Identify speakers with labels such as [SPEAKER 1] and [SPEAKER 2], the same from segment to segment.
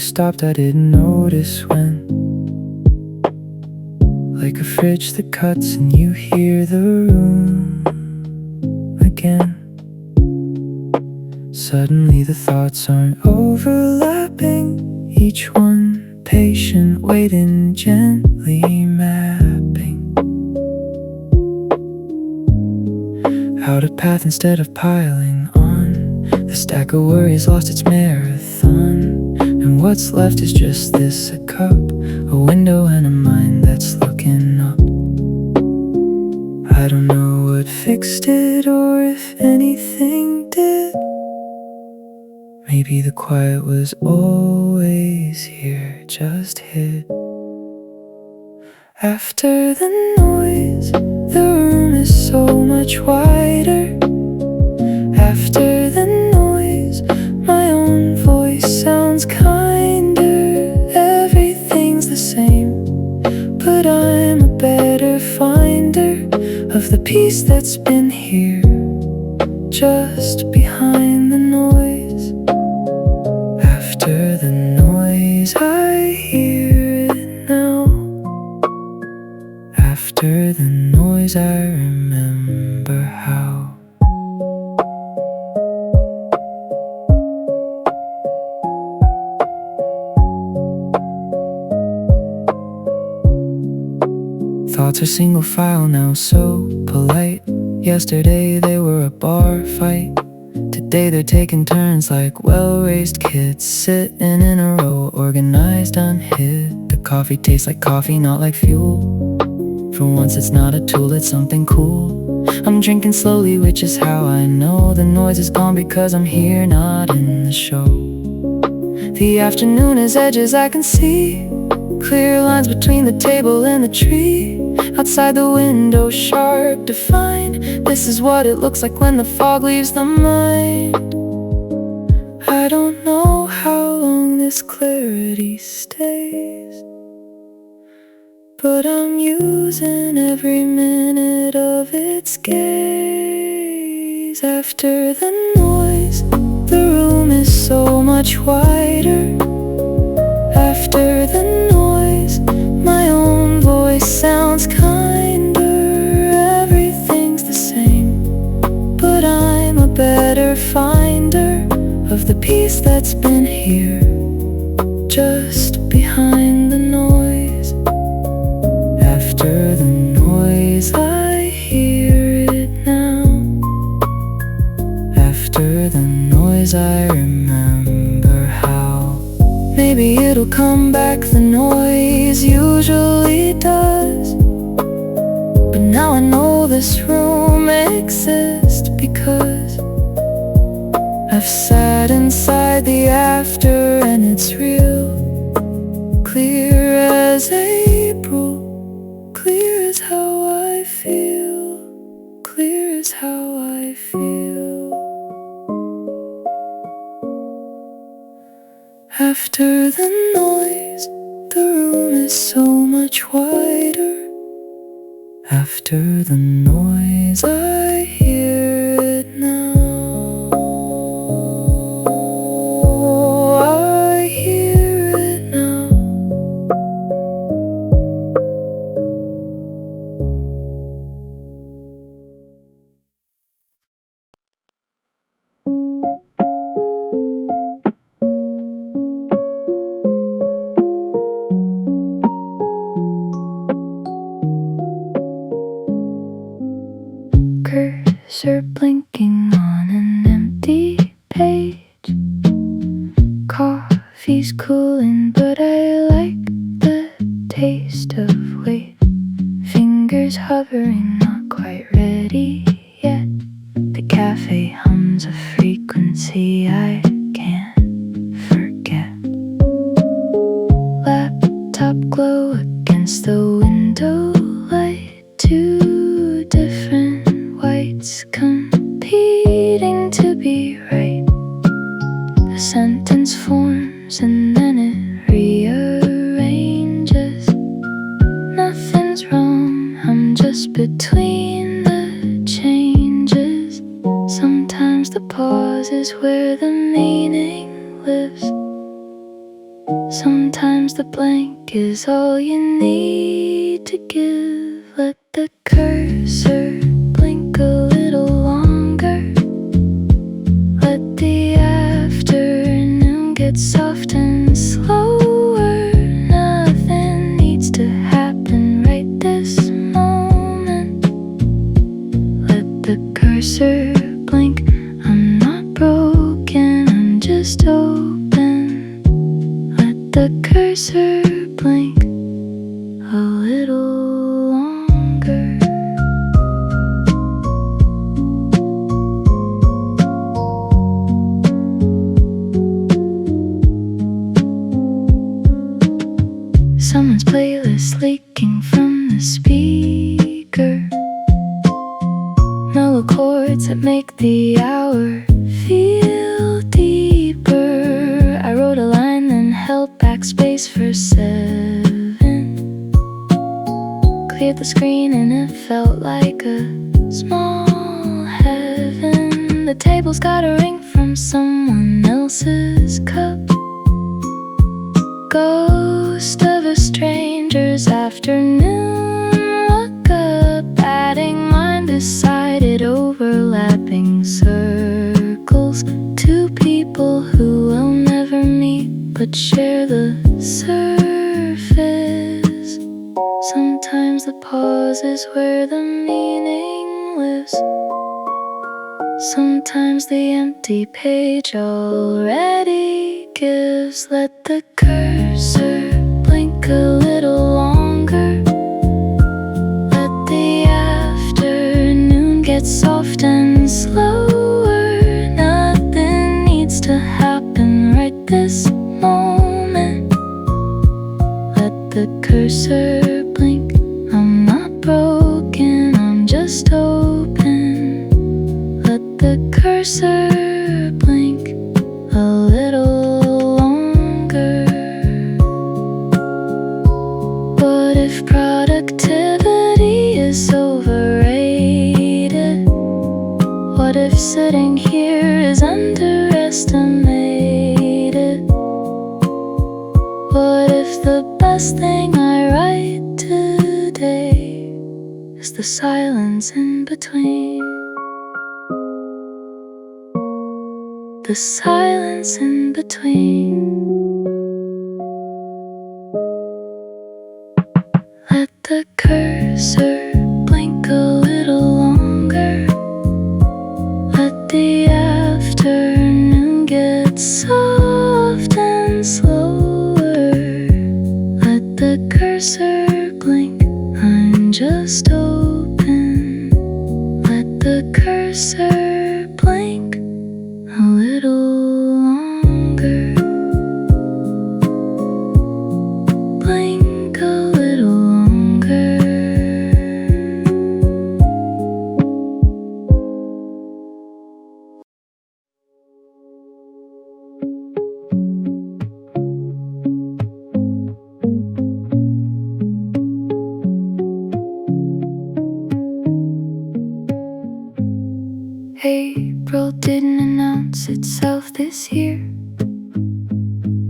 [SPEAKER 1] stopped, I didn't notice when. Like a fridge that cuts and you hear the room again. Suddenly the thoughts aren't overlapping, each one patient, waiting, gently mapping out a path instead of piling on. The stack of worries lost its marathon, and what's left is just this: a cup, a window, and a mind that's looking up. I don't know what fixed it or if anything did. Maybe the quiet was always here, just hid. After the noise, the room is so much wider. After the noise, my own voice sounds kinder. Everything's the same, but I'm a better finder of the peace that's been here, just behind the noise. After the noise, I hear it now. After the noise, I remember how. Thoughts are single file now, so polite. Yesterday they were a bar fight. Today they're taking turns like well-raised kids, sitting in a row, organized, unhid. The coffee tastes like coffee, not like fuel. For once it's not a tool, it's something cool. I'm drinking slowly, which is how I know the noise is gone, because I'm here, not in the show. The afternoon is edges I can see, clear lines between the table and the tree. Outside the window, sharp, defined. This is what it looks like when the fog leaves the mind. I don't know how long this clarity stays, but I'm using every minute of its gaze. After the noise, the room is so much wider. After the noise, my own voice sounds kinder. Everything's the same, but I'm a better finder of the peace that's been here, just behind the noise. After the noise, I hear it now. After the noise, I remember how. Maybe it'll come back, the noise usually does. But now I know this room exists because I've sat inside the after, and it's real, clear as April, clear as how I feel, clear as how I feel. After the noise, the room is so much wider. After the noise, I hear it now. I hear it now. Cursor blinking on an empty page. Coffee's cooling, but I like the taste of weight. Fingers hovering, not quite ready yet. The cafe hums a frequency I can't forget. Laptop glow against the window light. Two different whites competing to be right. A sentence forms and then it rearranges. Nothing's wrong, I'm just between the changes. Sometimes the pause is where the meaning lives. Sometimes the blank is all you need to give. Let the cursor blink a little longer. Let the afternoon get soft and slower. Nothing needs to happen right this moment. Let the cursor blink. I'm not broken, I'm just open. Let the cursor blink a little longer. Someone's playlist leaking from the speaker. Mellow chords that make the hour feel deeper. I wrote a line then held backspace for 7. Cleared the screen and it felt like a small heaven. The table's got a ring from someone else's cup. Ghost of a stranger's afternoon walk-up. Adding mine decided overlapping circles. Two people who will never meet but share the surface. Sometimes the pause is where the meaning lives. Sometimes the empty page already gives. Let the cursor blink a little longer. Let the afternoon get soft and slower. Nothing needs to happen right this moment. Let the cursor blink. I'm not broken, I'm just open. Let the cursor blink a little longer. What if productivity is overrated? What if sitting here is underestimated? What if the best thing I write today is the silence in between? The silence in between. Let the cursor blink a little longer. Let the afternoon get soft and slower. Let the cursor blink. I'm just open. Let the cursor blink a little longer. Blink a little longer. April didn't announce itself this year.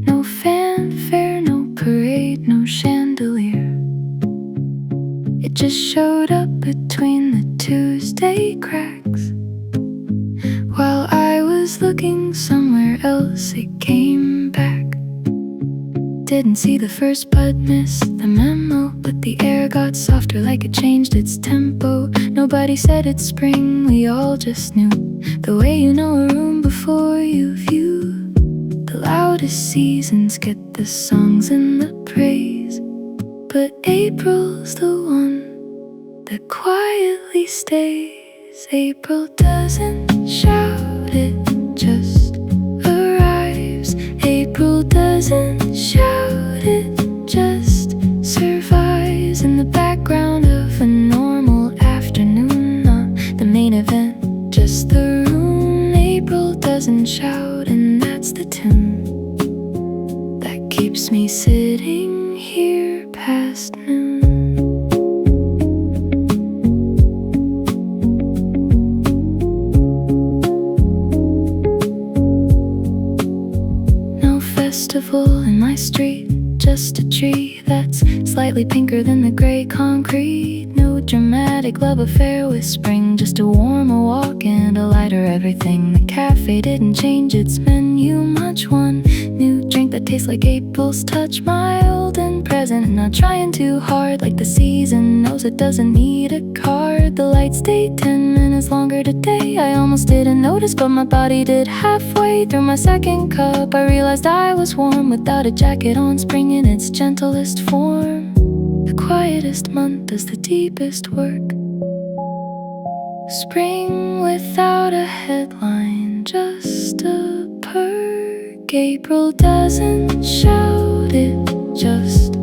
[SPEAKER 1] No fanfare, no parade, no chandelier. It just showed up between the Tuesday cracks. While I was looking somewhere else, it came back. Didn't see the first bud, missed the memo, but the air got softer like it changed its tempo. Nobody said it's spring, we all just knew. The way you know a room before you view. The loudest seasons get the songs and the praise, but April's the one that quietly stays. April doesn't shout, it just arrives. April doesn't shout, it just survives in the background of a normal afternoon. Not the main event, just the room. April doesn't shout, and that's the tune that keeps me sitting here past noon. festival in my my street, just a tree that's slightly pinker than the gray concrete. No dramatic love affair with spring, just a warmer walk and a lighter everything. The cafe didn't change its menu much. One new drink that tastes like April's touch, mild and present, not trying too hard like the season knows it doesn't need a card. The lights stayed 10 minutes longer today. I almost didn't notice, but my body did. Halfway through my second cup, I realized I was warm without a jacket on. Spring in its gentlest form, the quietest month does the deepest work. Spring without a headline, just a perk. April doesn't shout, it just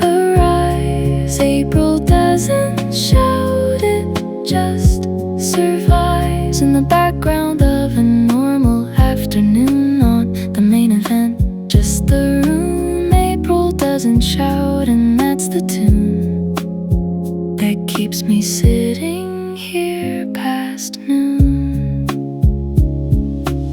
[SPEAKER 1] arrives. April doesn't shout, it just survives in the background of a normal afternoon on the main event, just the room. April doesn't shout, and that's the tune that keeps me sitting here past noon.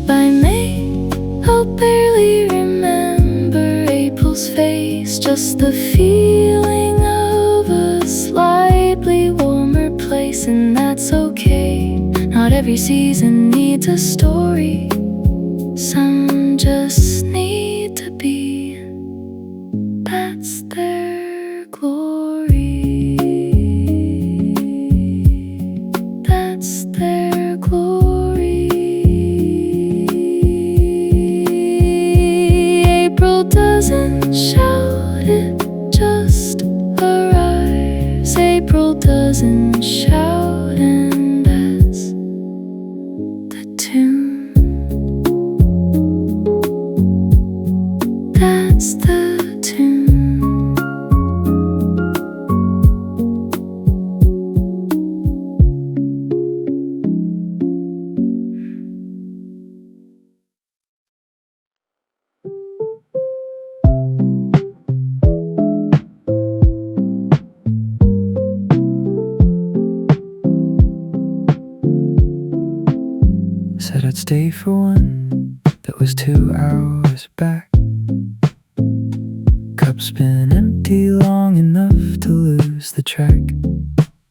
[SPEAKER 1] By May, I'll barely remember April's face, just the feeling of a slightly warmer place, and that's okay. Not every season needs a story, some just need to be. That's their glory. That's their glory. April doesn't shout, it just arrives. April doesn't shout, and that's the tune. That's the tune. Said I'd stay for one, that was 2 hours back. Cup's been empty long enough to lose the track,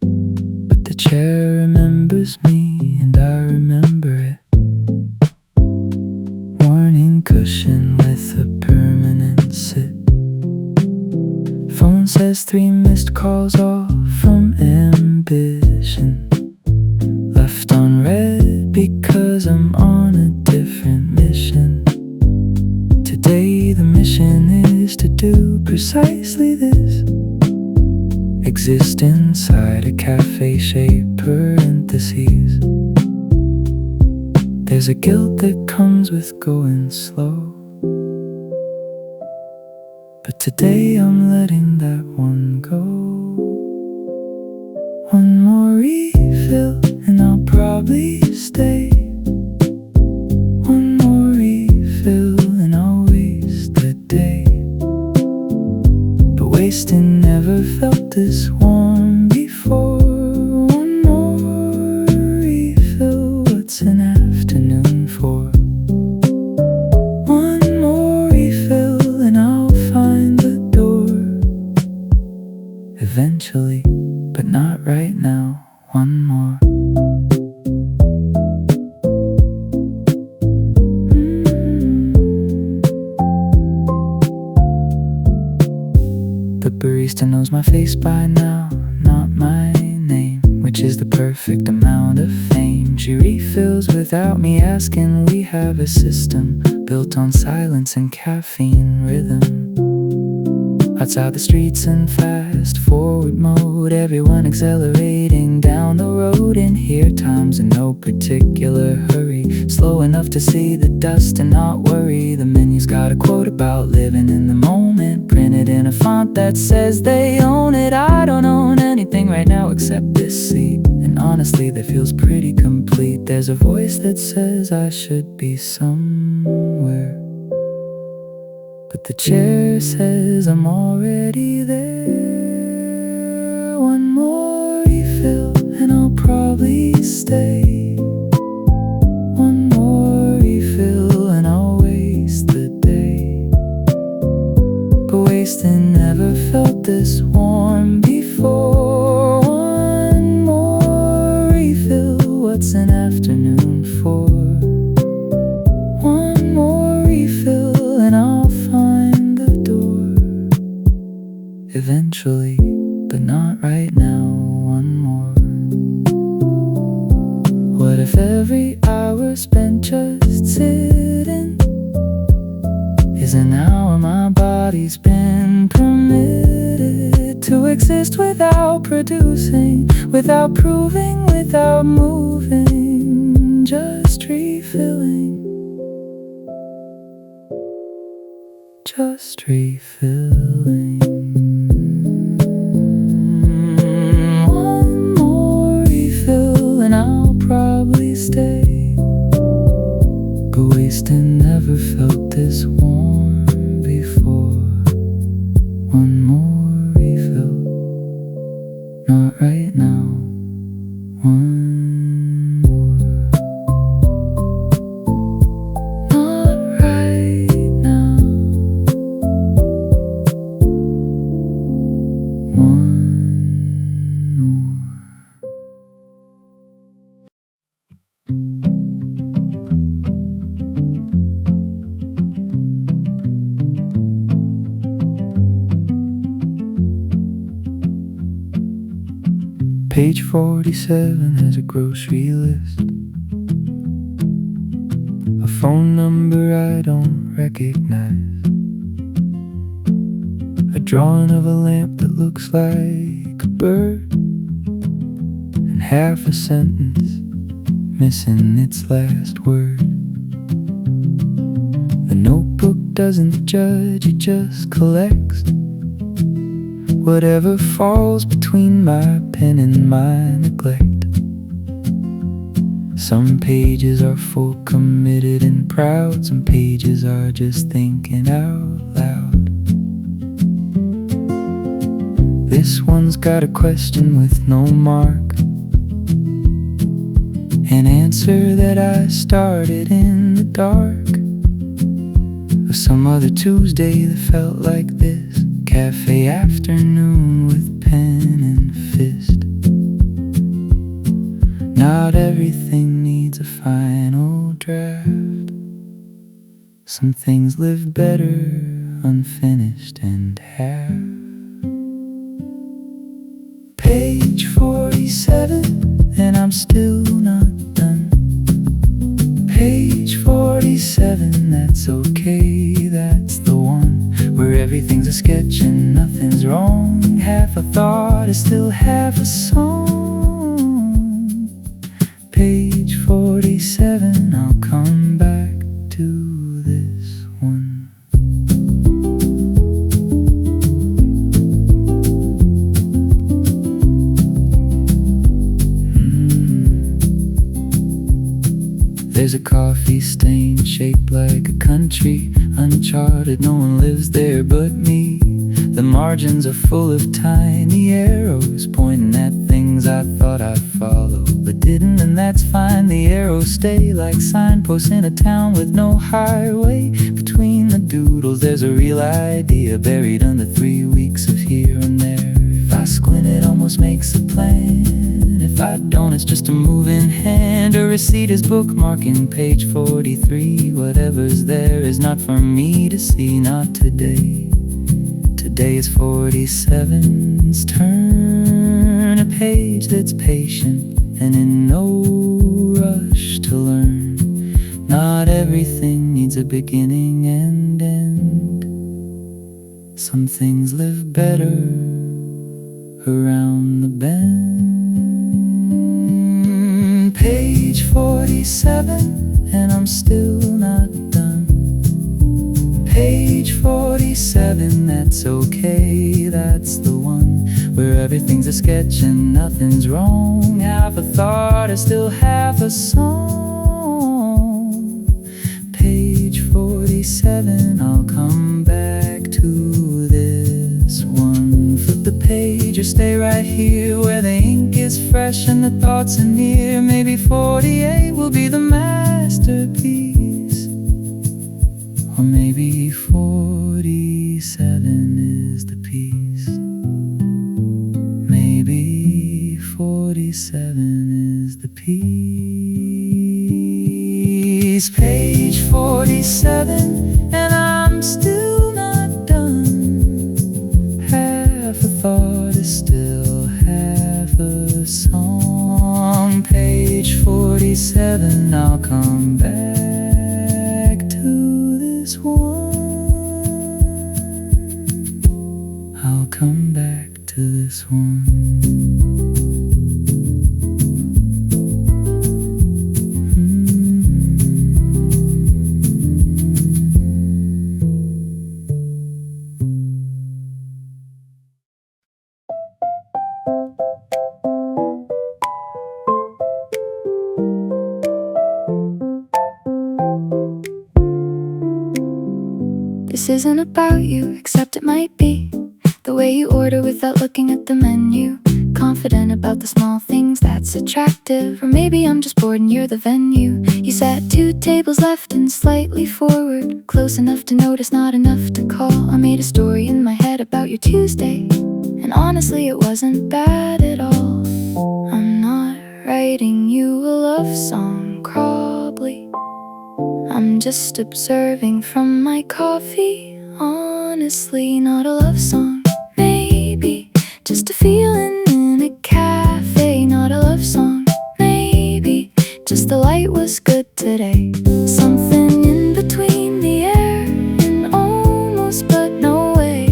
[SPEAKER 1] but the chair remembers me and I remember it. Warning cushion with a permanent sit. Phone says 3 missed calls, all from ambition. Left on red because I'm on a different mission. Today the mission is to do precisely this: exist inside a cafe-shaped parentheses. There's a guilt that comes with going slow, but today I'm letting that one go. One more refill and I'll probably stay. One more refill and I'll waste the day. But wasting never felt this warm before. One more refill, what's an afternoon for? One more refill and I'll find the door eventually, but not right now. One more. The barista knows my face by now, not my name, which is the perfect amount of fame. She refills without me asking. We have a system built on silence and caffeine rhythm. Outside the streets in fast forward mode, everyone accelerating down the road. In here time's in no particular hurry, slow enough to see the dust and not worry. The menu's got a quote about living in the moment, printed in a font that says they own it. I don't own anything right now except this seat, and honestly that feels pretty complete. There's a voice that says I should be somewhere, but the chair says I'm already there. One more refill and I'll probably stay. One more refill and I'll waste the day. Go wasting, never felt this warm before. One more refill, what's an afternoon for? One more refill and I'll find the door. Eventually, but not right now. One more. What if every hour spent just sitting is an hour my body's been permitted to exist without producing, without proving, without moving, just refilling, just refilling. One more refill and I'll probably stay. Go wasting, never felt this warm before. One more refill, not right now. One more, not right now. One more. Page 47 has a grocery list, a phone number I don't recognize, a drawing of a lamp that looks like a bird, and half a sentence missing its last word. The notebook doesn't judge, it just collects whatever falls between my pen and my neglect. Some pages are full, committed and proud. Some pages are just thinking out loud. This one's got a question with no mark, an answer that I started in the dark of some other Tuesday that felt like this. Cafe afternoon with pen and fist. Not everything needs a final draft. Some things live better unfinished and half. Page 47 and I'm still not done. Page 47, that's okay, that's the one where everything's a sketch and nothing's wrong. Half a thought is still half a song. Page 47, I'll come back to this one. There's a coffee stain shaped like a country, uncharted, no one lives there but me. The margins are full of tiny arrows pointing at things I thought I'd follow but didn't, and that's fine. The arrows stay like signposts in a town with no highway. Between the doodles there's a real idea buried under 3 weeks of here and there. If I squint it almost makes a plan. If I don't, it's just a moving hand. A receipt is bookmarking page 43. Whatever's there is not for me to see, not today. Today is 47's turn, a page that's patient and in no rush to learn. Not everything needs a beginning and end. Some things live better around the bend. Page 47 and I'm still not done. Page 47, that's okay, that's the one where everything's a sketch and nothing's wrong. Half a thought is still half a song. Page 47, I'll come back to this one. Flip the page or stay right here where the ink is fresh and the thoughts are near. Maybe 48 will be the masterpiece, or maybe 47. is the piece. Maybe 47 is the piece. Page 47 and I'm still not done. Half a thought is still half a song. Page 47, I'll come back to this one. I'll come back to this one.
[SPEAKER 2] This isn't about you, except it might be. The way you order without looking at the menu. Confident about the small things, that's attractive. Or maybe I'm just bored and you're the venue. You sat 2 tables left and slightly forward, close enough to notice, not enough to call. I made a story in my head about your Tuesday, and honestly it wasn't bad at all. I'm not writing you a love song, probably. I'm just observing from my coffee. Honestly, not a love song. Maybe just a feeling in a cafe. Not a love song. Maybe just the light was good today. Something in between the air and almost but no way.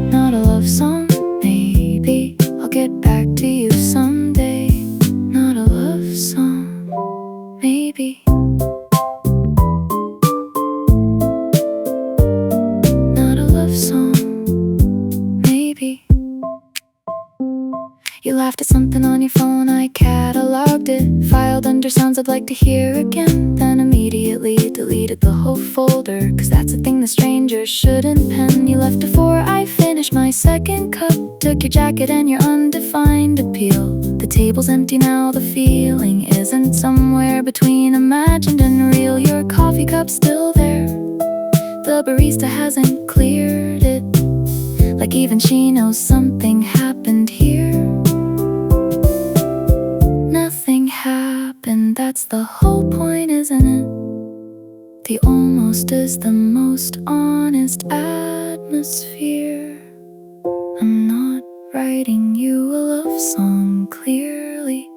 [SPEAKER 2] Not a love song. Maybe I'll get back to you someday. Not a love song. Maybe. You laughed at something on your phone, I cataloged it, filed under sounds I'd like to hear again, then immediately deleted the whole folder, cause that's a thing that strangers shouldn't pen. You left before I finished my second cup, took your jacket and your undefined appeal. The table's empty now, the feeling isn't somewhere between imagined and real. Your coffee cup's still there, the barista hasn't cleared it, like even she knows something happened here. Nothing happened, that's the whole point, isn't it? The almost is the most honest atmosphere. I'm not writing you a love song, clearly.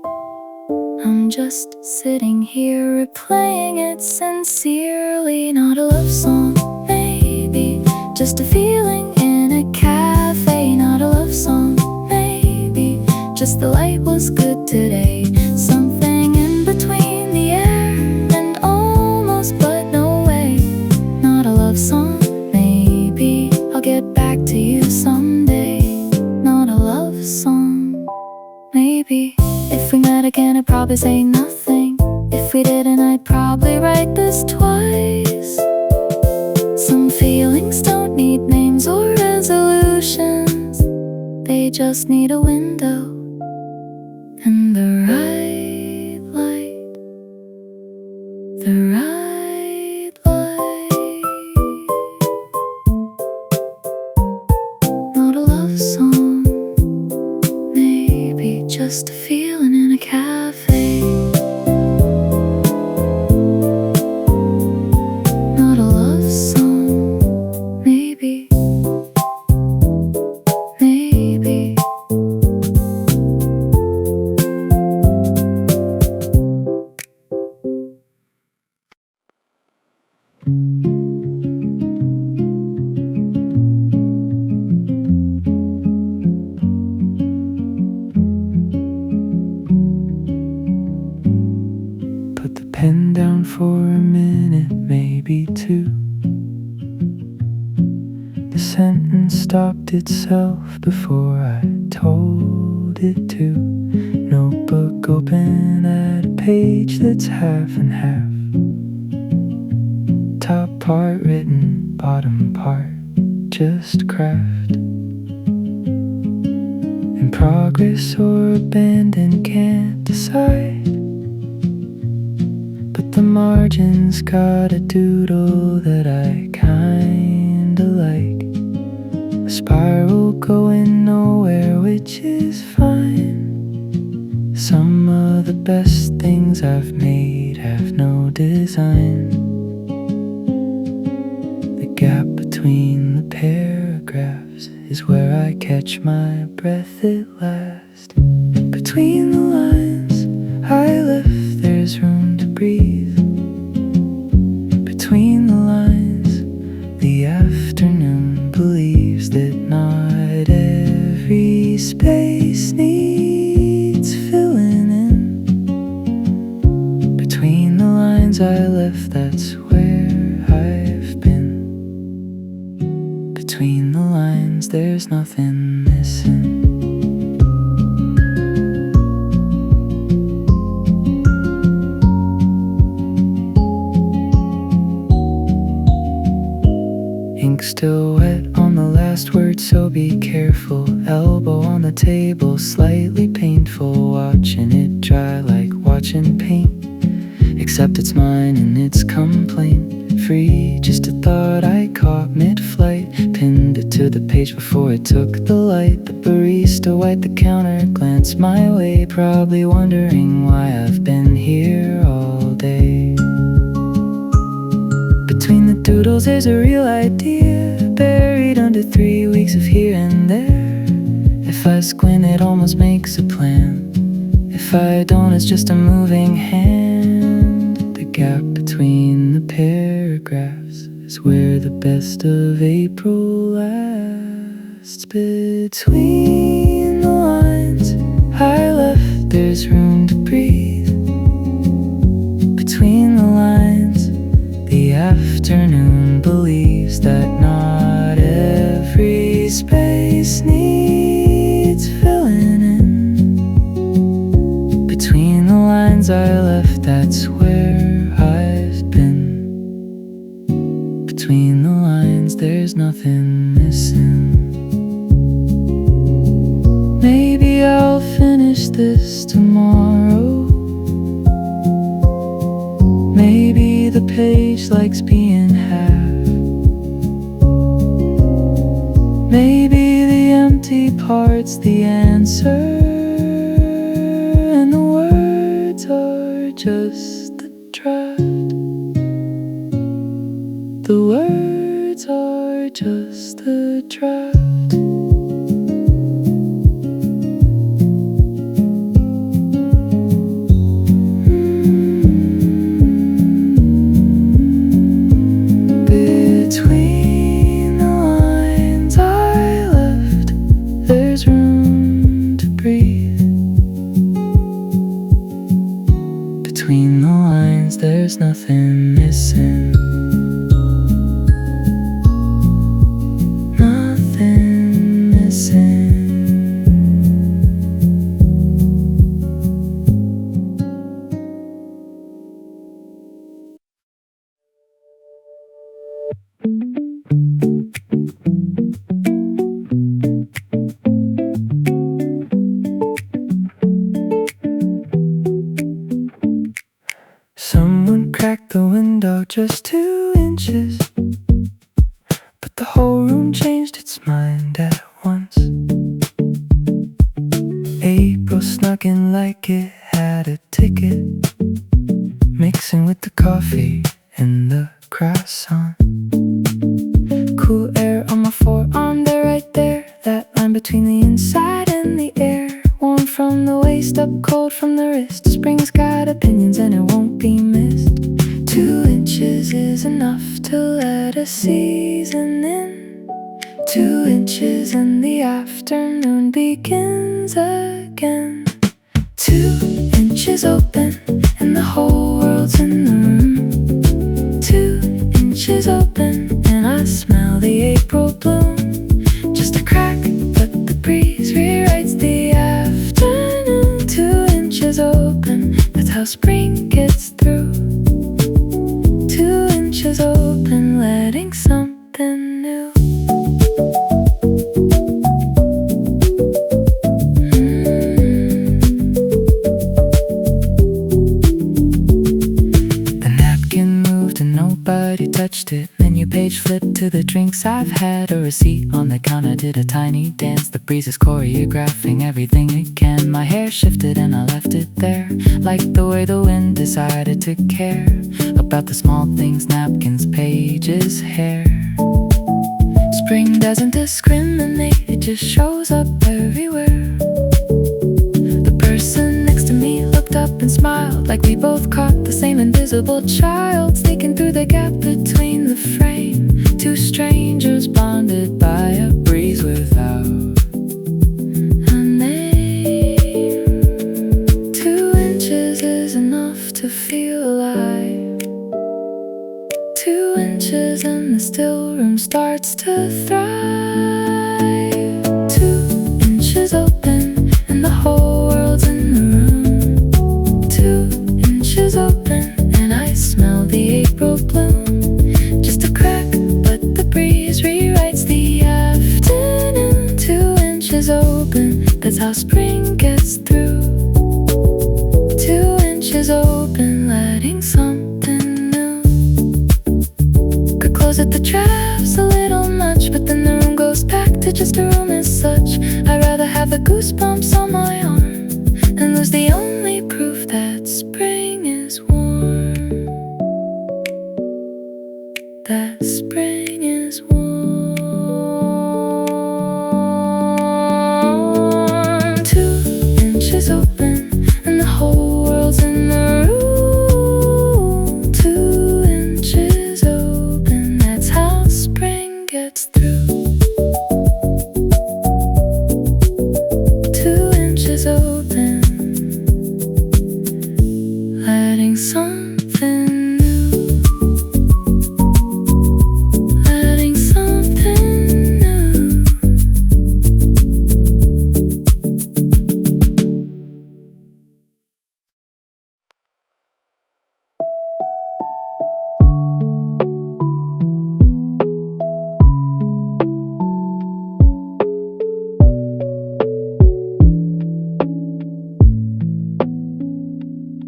[SPEAKER 2] I'm just sitting here replaying it sincerely. Not a love song, maybe just a feeling in a cafe. Not a love song, maybe just the light was good today. Something in between the air and almost but no way. Not a love song, maybe I'll get back to you someday. Not a love song, maybe. If we met again I'd probably say nothing. If we didn't I'd probably write this twice. Some feelings don't need names or resolutions, they just need a window and the right light. The right light. Not a love song, maybe just a feeling in a cafe. Not a love song, maybe. Maybe.
[SPEAKER 1] Put the pen down for a minute, maybe 2. The sentence stopped itself before I told it to. Notebook open at a page that's half and half. Top part written, bottom part just craft. In progress or abandoned, can't decide. But the margins got a doodle that I kinda like. A spiral going nowhere, which is fine. Some of the best things I've made have no design. The gap between the paragraphs is where I catch my breath at last. Between the lines I left, there's room to breathe. Between the lines, the afternoon believes that not every space needs filling in. Between the lines I left, that's where I've been. Between the lines, there's nothing missing. Ink still wet on the last word, so be careful. Elbow on the table, slightly painful. Watching it dry like watching paint. Except it's mine and it's complaint free. Just a thought I caught mid-flight. Pinned it to the page before it took the light. The barista wiped the counter, glanced my way, probably wondering why I've been here all day. Between the doodles there's a real idea, buried under 3 weeks of here and there. If I squint it almost makes a plan. If I don't it's just a moving hand. The gap between the paragraphs is where the best of April lasts. Between the lines I left, there's room to breathe. Between the lines, the afternoon believes that not every space needs filling in. Between the lines I left, that's where I've been. Between the lines, there's nothing missing. Maybe I'll finish this tomorrow. Maybe the page likes being half. Maybe the empty part's the answer, and the words are just the draft. The words are just the draft. Between the lines I left, there's room to breathe. Between the lines, there's nothing missing. Nothing missing. Someone cracked the window just 2 inches, but the whole room changed its mind at once. April snuck in like it had a ticket, mixing with the coffee and the croissant. Cool air on my forearm, they're right there. That line between the inside and the air. Warm from the waist up, cold from the wrist. Spring's got opinions and it won't be missed. 2 inches is enough to let a season in. 2 inches and the afternoon begins again. 2 inches open and the whole world's in the room. 2 inches open and I smell the April bloom. Just a crack, but the breeze rewrites the afternoon. 2 inches open, that's how spring gets through. 2 inches open, letting something new. The napkin moved and nobody touched it. Menu page, flip to the drinks I've had. A receipt on the counter, did a tiny dance. The breeze is choreographing everything again. My hair shifted and I left it there, like the way the wind decided to care about the small things, napkins, pages, hair. Spring doesn't discriminate, it just shows up everywhere. The person next to me looked up and smiled, like we both caught the same invisible child sneaking through the gap between the frame. Two strangers bonded by a breeze without a name. 2 inches is enough to feel alive. 2 inches and the still room starts to thrive. 2 inches open and the whole world's in the room. 2 inches open and I smell the April bloom. Just a crack, but the breeze rewrites the afternoon. 2 inches open, that's how spring gets through. 2 inches open, letting something new. Could close at the traps a little much, but then the room goes back to just a room as such. I'd rather have the goosebumps on my arm and lose the only proof that spring is warm. That spring is warm. 2 inches open and the whole world's in the room. 2 inches open, that's how spring gets through. 2 inches open, letting something new. Letting something new.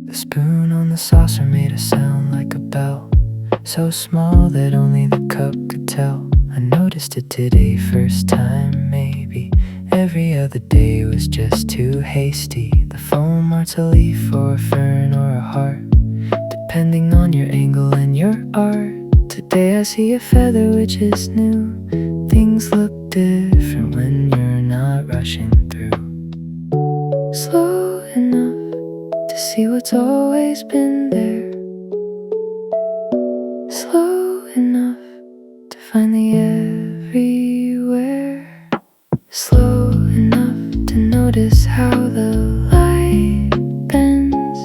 [SPEAKER 1] The spoon on the saucer made a sound like a bell, so small that only the cup could tell. I noticed it today, first time maybe. Every other day was just too hasty. The foam art's a leaf or a fern or a heart, depending on your angle and your art. Today I see a feather which is new. Things look different when you're not rushing through. Slow enough to see what's always been there. Slow enough to find the everywhere. Slow enough to notice how the light bends.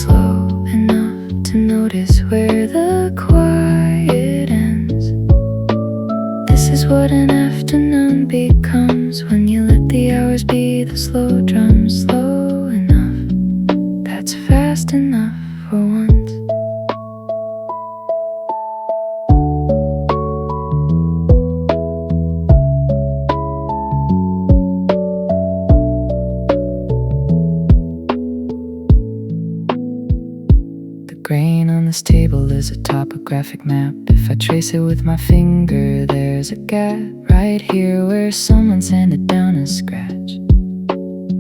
[SPEAKER 1] Slow enough to notice where the quiet ends. This is what an afternoon becomes when you let the hours be the slow drum. Slow enough, that's fast enough for once. The grain on this table is a topographic map. If I trace it with my finger, there's a gap right here where someone sanded down a scratch.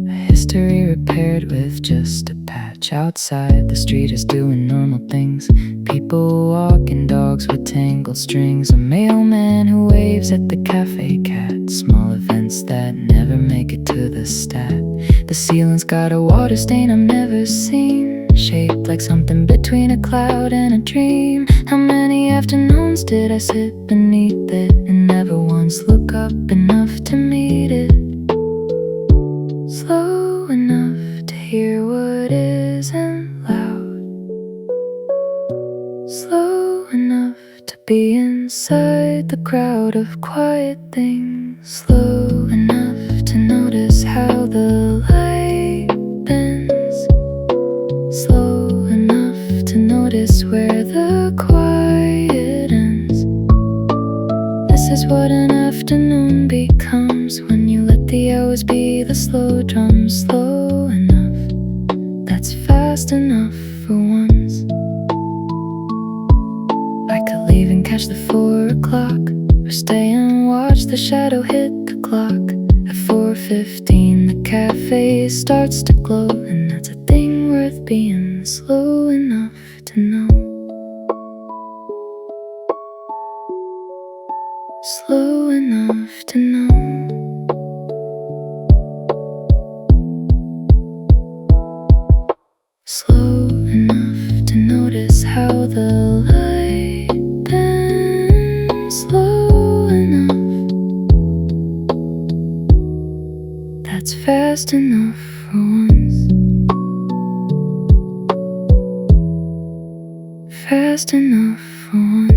[SPEAKER 1] A history repaired with just a patch. Outside, the street is doing normal things. People walking, dogs with tangled strings. A mailman who waves at the cafe cat. Small events that never make it to the stat. The ceiling's got a water stain I've never seen, shaped like something between a cloud and a dream. How many afternoons did I sit beneath it and never once look up enough to meet it? Slow enough to hear what isn't loud. Slow enough to be inside the crowd of quiet things. Slow enough to notice how the light bends. Slow enough to notice where the quiet ends. This is what an afternoon becomes when you let the hours be the slow drum. Slow enough, that's fast enough for once. I could leave and catch the
[SPEAKER 2] clock. At 4:15 the cafe starts to glow, and that's a thing worth being slow enough to know. Slow enough to know. Slow enough to notice how the light bends. Slow enough, that's fast enough for once. Fast enough for once.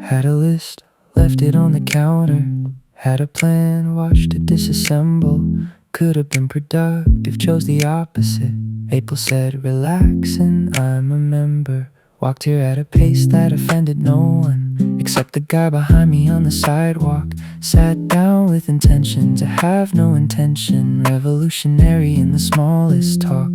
[SPEAKER 1] Had a list, left it on the counter. Had a plan, watched it disassemble. Could have been productive, chose the opposite. April said relax and I'm a member. Walked here at a pace that offended no one except the guy behind me on the sidewalk. Sat down with intention to have no intention. Revolutionary in the smallest talk.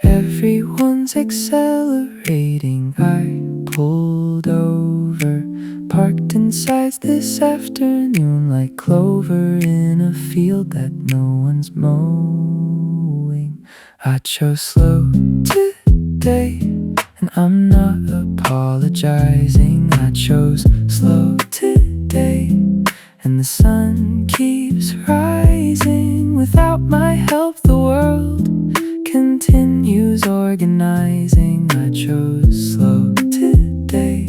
[SPEAKER 1] Everyone's accelerating. I pulled over, parked inside this afternoon like clover in a field that no one's mowing. I chose slow today, and I'm not apologizing. I chose slow today, and the sun keeps rising. Without my help the world continues organizing. I chose slow today.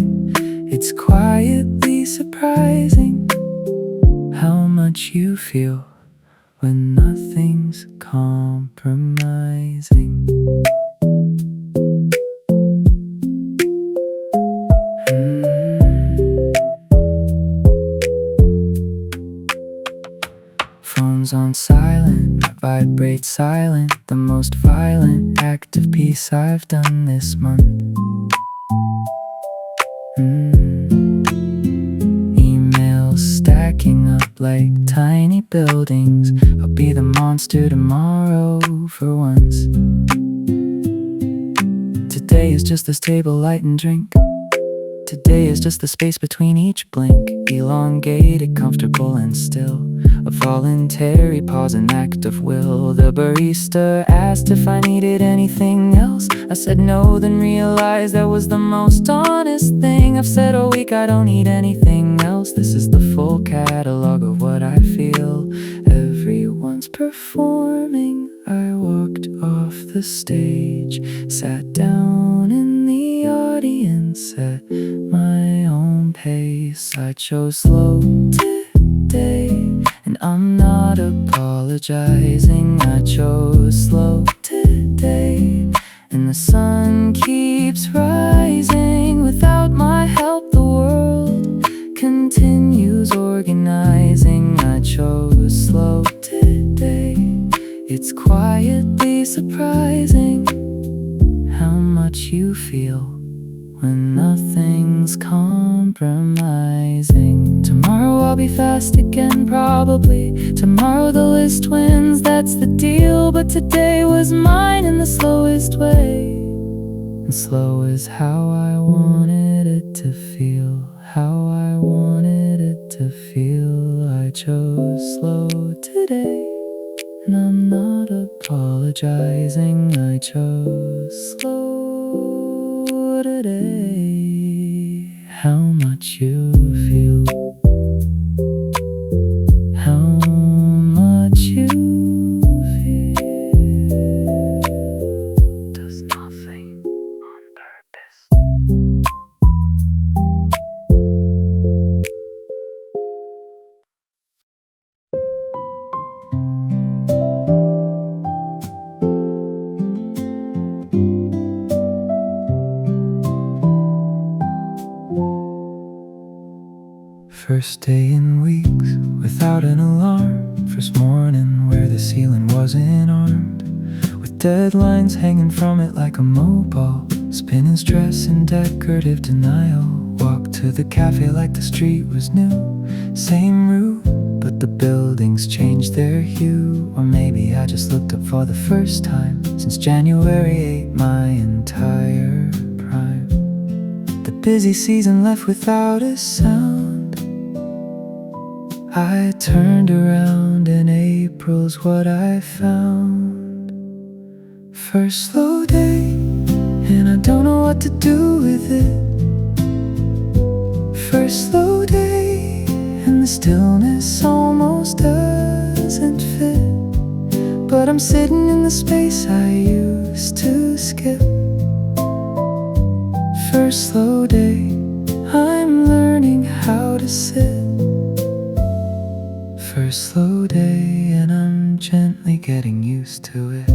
[SPEAKER 1] It's quietly surprising how much you feel when nothing's compromising. Phone's on silent, vibrate silent. The most violent act of peace I've done this month. Emails stacking up like tiny buildings. I'll be the monster tomorrow for once. Today is just this table, light and drink. Today is just the space between each blink. Elongated, comfortable and still. A voluntary pause, an act of will. The barista asked if I needed anything else. I said no, then realized that was the most honest thing I've said all week. I don't need anything else. This is the full catalog of what I feel. Everyone's performing. I walked off the stage, sat down in the audience at my own pace. I chose slow today, and I'm not apologizing. I chose slow today, and the sun keeps rising. Without my help the world continues organizing. I chose slow today. It's quietly surprising how much you feel when nothing's compromising. Tomorrow I'll be fast again, probably. Tomorrow the list wins, that's the deal. But today was mine in the slowest way. And slow is how I wanted it to feel. How I wanted it to feel. I chose slow today, and I'm not apologizing. I chose slow today. How much you feel. How much you feel. Does nothing on purpose. First day in weeks without an alarm. For first morning where the ceiling wasn't armed with deadlines hanging from it like a mobile, spinning stress in decorative denial. Walked to the cafe like the street was new, same route, but the buildings changed their hue. Or maybe I just looked up for the first time since January 8, my entire prime. The busy season left without a sound. I turned around and April's what I found. First slow day, and I don't know what to do with it. First slow day, and the stillness almost doesn't fit, but I'm sitting in the space I used to skip. First slow day, I'm learning how to sit. First slow day, and I'm gently getting used to it.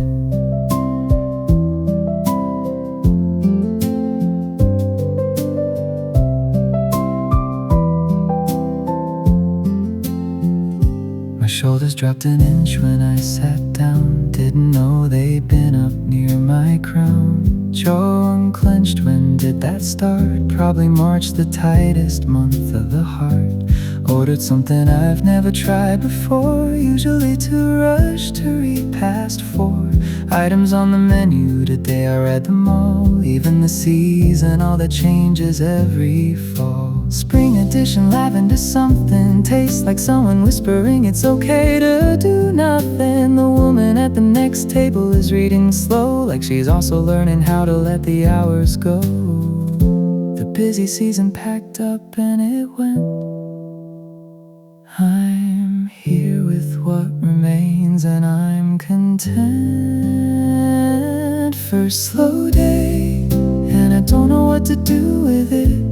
[SPEAKER 1] My shoulders dropped an inch when I sat down. Didn't know they'd been up near my crown. Jaw unclenched, when did that start? Probably March, the tightest month of the heart. Ordered something I've never tried before, usually too rushed to read past 4 items on the menu. Today I read them all, even the season, all that changes every fall. Spring edition lavender something, tastes like someone whispering it's okay to do nothing. The woman at the next table is reading slow, like she's also learning how to let the hours go. The busy season packed up and it went. I'm here with what remains and I'm content. First slow day, and I don't know what to do with it.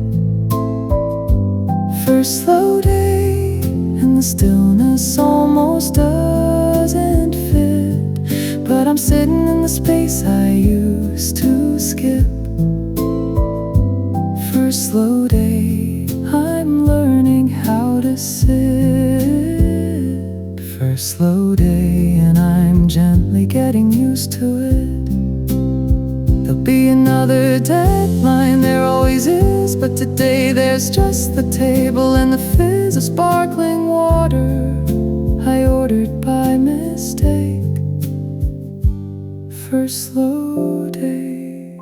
[SPEAKER 1] First slow day, and the stillness almost doesn't fit, but I'm sitting in the space I used to skip. First slow day, I'm learning how to sit. First slow day, and I'm gently getting used to it. There'll be another deadline, there always is, but today there's just the table and the fizz of sparkling water I ordered by mistake. First slow day.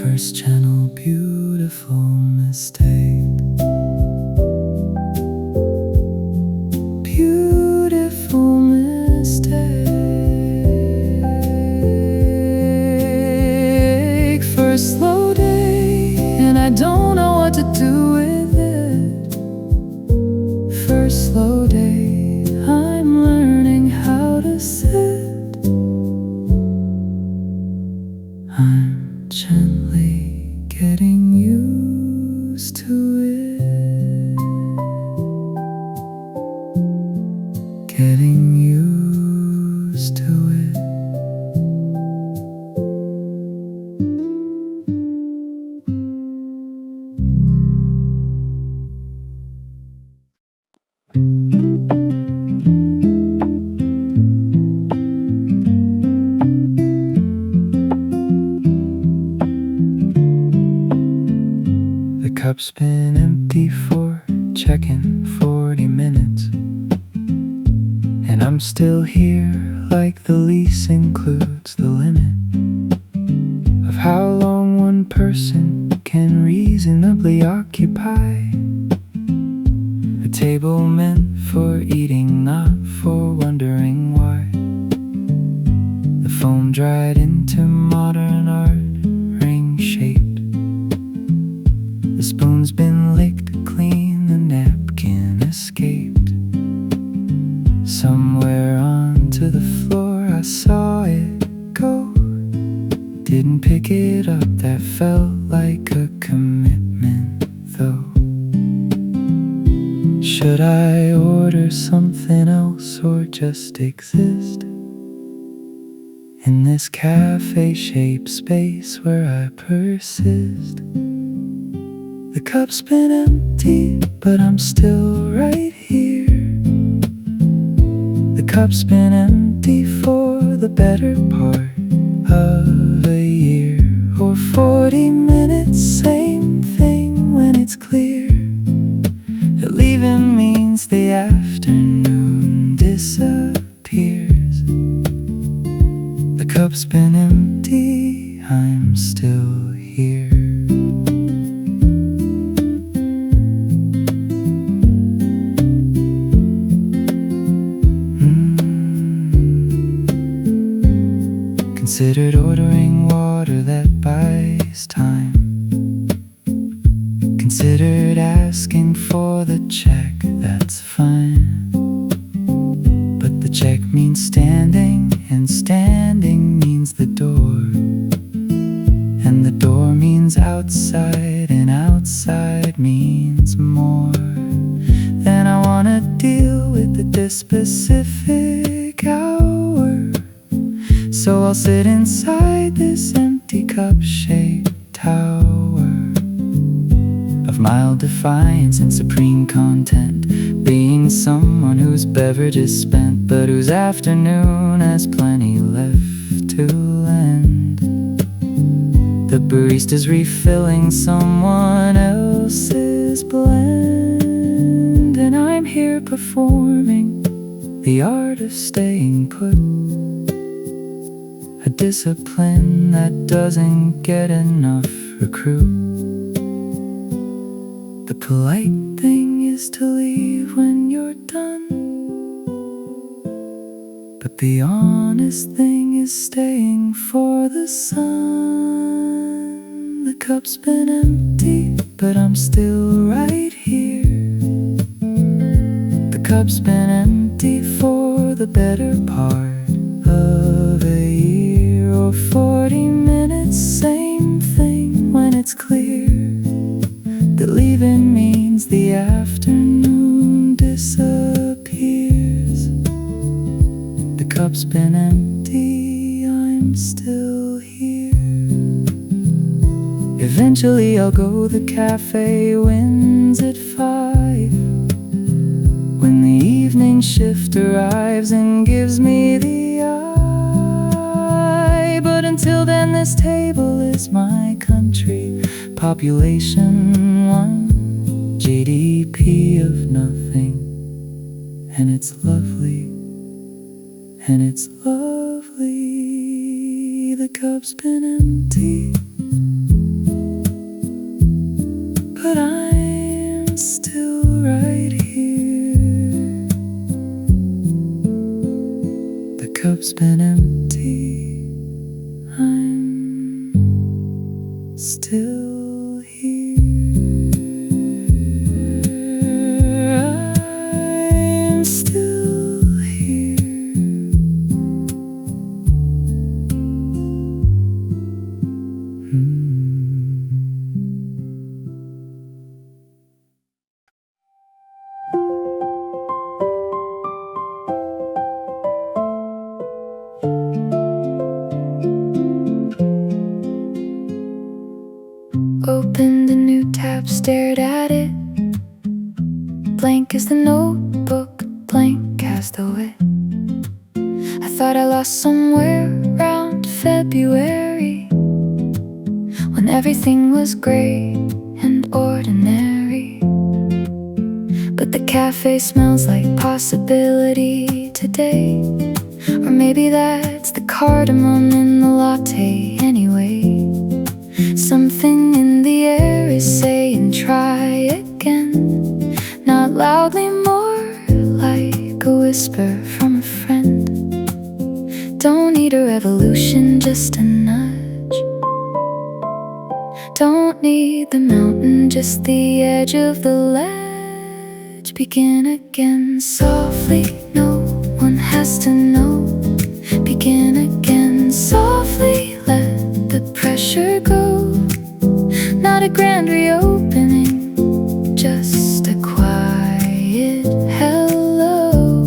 [SPEAKER 1] First channel, beautiful mistake. Beautiful mistake. First slow day, and I don't know what to do with it. First slow day, I'm learning how to sit. I'm gently getting used to it. Getting used to it. The cup's been empty for checking 40 minutes, and I'm still here like the lease includes the limit of how long one person can reasonably occupy a table meant for eating, not for wondering why. The foam dried into modern art, ring-shaped. The spoon's been licked clean, the napkin escaped. Somewhere onto the floor I saw it go. Didn't pick it up, that felt like a commitment though. Should I order something else or just exist in this cafe-shaped space where I persist? The cup's been empty, but I'm still right here, cup's been empty for the better part of a year, or 40 minutes, same thing when it's clear that leaving means the afternoon disappears. The cup's been empty, I'm still here. Considered ordering water that buys time. Considered asking for the check, that's fine. But the check means standing, and standing means the door. And the door means outside, and outside means more. Then I wanna deal with at this specific hour. So I'll sit inside this empty cup-shaped tower of mild defiance and supreme content, being someone whose beverage is spent, but whose afternoon has plenty left to lend. The barista's refilling someone else's blend, and I'm here performing the art of staying put, a discipline that doesn't get enough recruit. The polite thing is to leave when you're done, but the honest thing is staying for the sun. The cup's been empty, but I'm still right here. The cup's been empty for the better part of a year, or 40 minutes, same thing when it's clear that leaving means the afternoon disappears. The cup's been empty, I'm still here. Eventually I'll go, the cafe wins at 5, when the evening shift arrives and gives me the eye. But until then, this table is my country. Population 1, GDP of nothing. And it's lovely, and it's lovely. The cup's been empty, but I'm still right here. The cup's been empty, I'm still here. I'm still here. Opened a new tab, stared at it. Blank as the notebook, blank as the wit. I thought I lost somewhere around February, when everything was great and ordinary. But the cafe smells like possibility today. Or maybe that's the cardamom in the latte anyway. Something in the air is saying try again, not loudly, more like a whisper from a friend. Don't need a revolution, just a nudge. Don't need the mountain, just the edge of the ledge. Begin again softly, no one has to know. Begin again softly, let the pressure go. Not a grand reopening, just a quiet hello.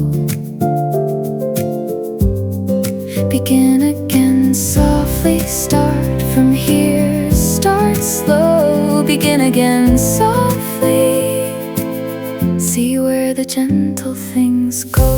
[SPEAKER 1] Begin again softly, start from here, start slow. Begin again softly, see where the gentle things go.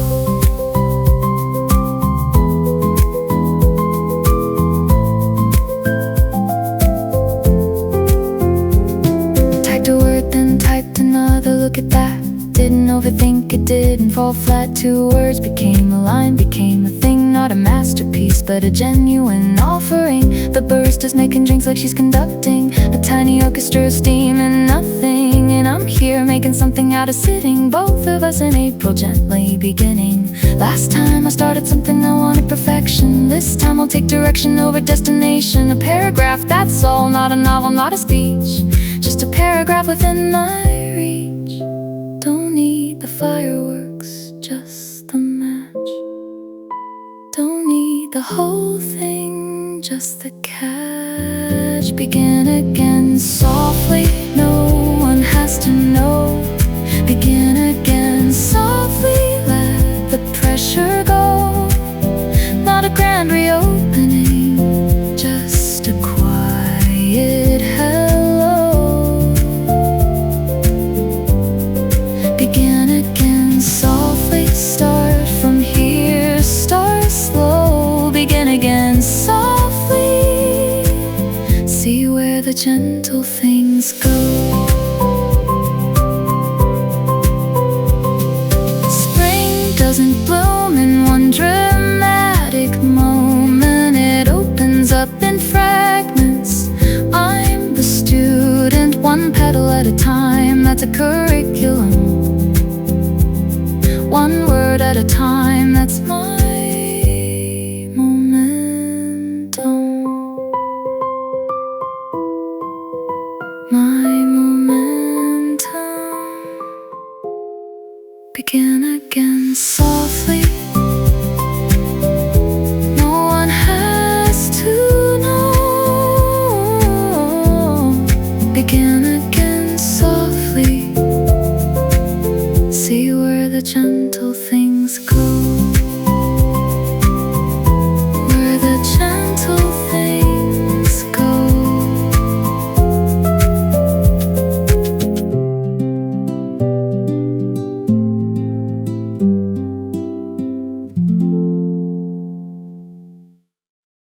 [SPEAKER 2] two words became a line, became a thing, not a masterpiece, but a genuine offering. The barrista's making drinks like she's conducting a tiny orchestra of steam and nothing. And I'm here making something out of sitting, both of us in April, gently beginning. Last time I started something I wanted perfection. This time I'll take direction over destination. A paragraph, that's all, not a novel, not a speech, just a paragraph within my reach. Don't need the fireworks, just the match. Don't need the whole thing, just the catch. Begin again softly, no one has to know. Begin again softly, let the pressure go. Not a grand reopening, just a quiet hello. Begin again softly, start from here, start slow. Begin again softly, see where the gentle things go. Spring doesn't bloom in one dramatic moment, it opens up in fragments. I'm the student, one petal at a time, that's a curriculum. One word at a time, that's my momentum. My momentum. Begin again softly.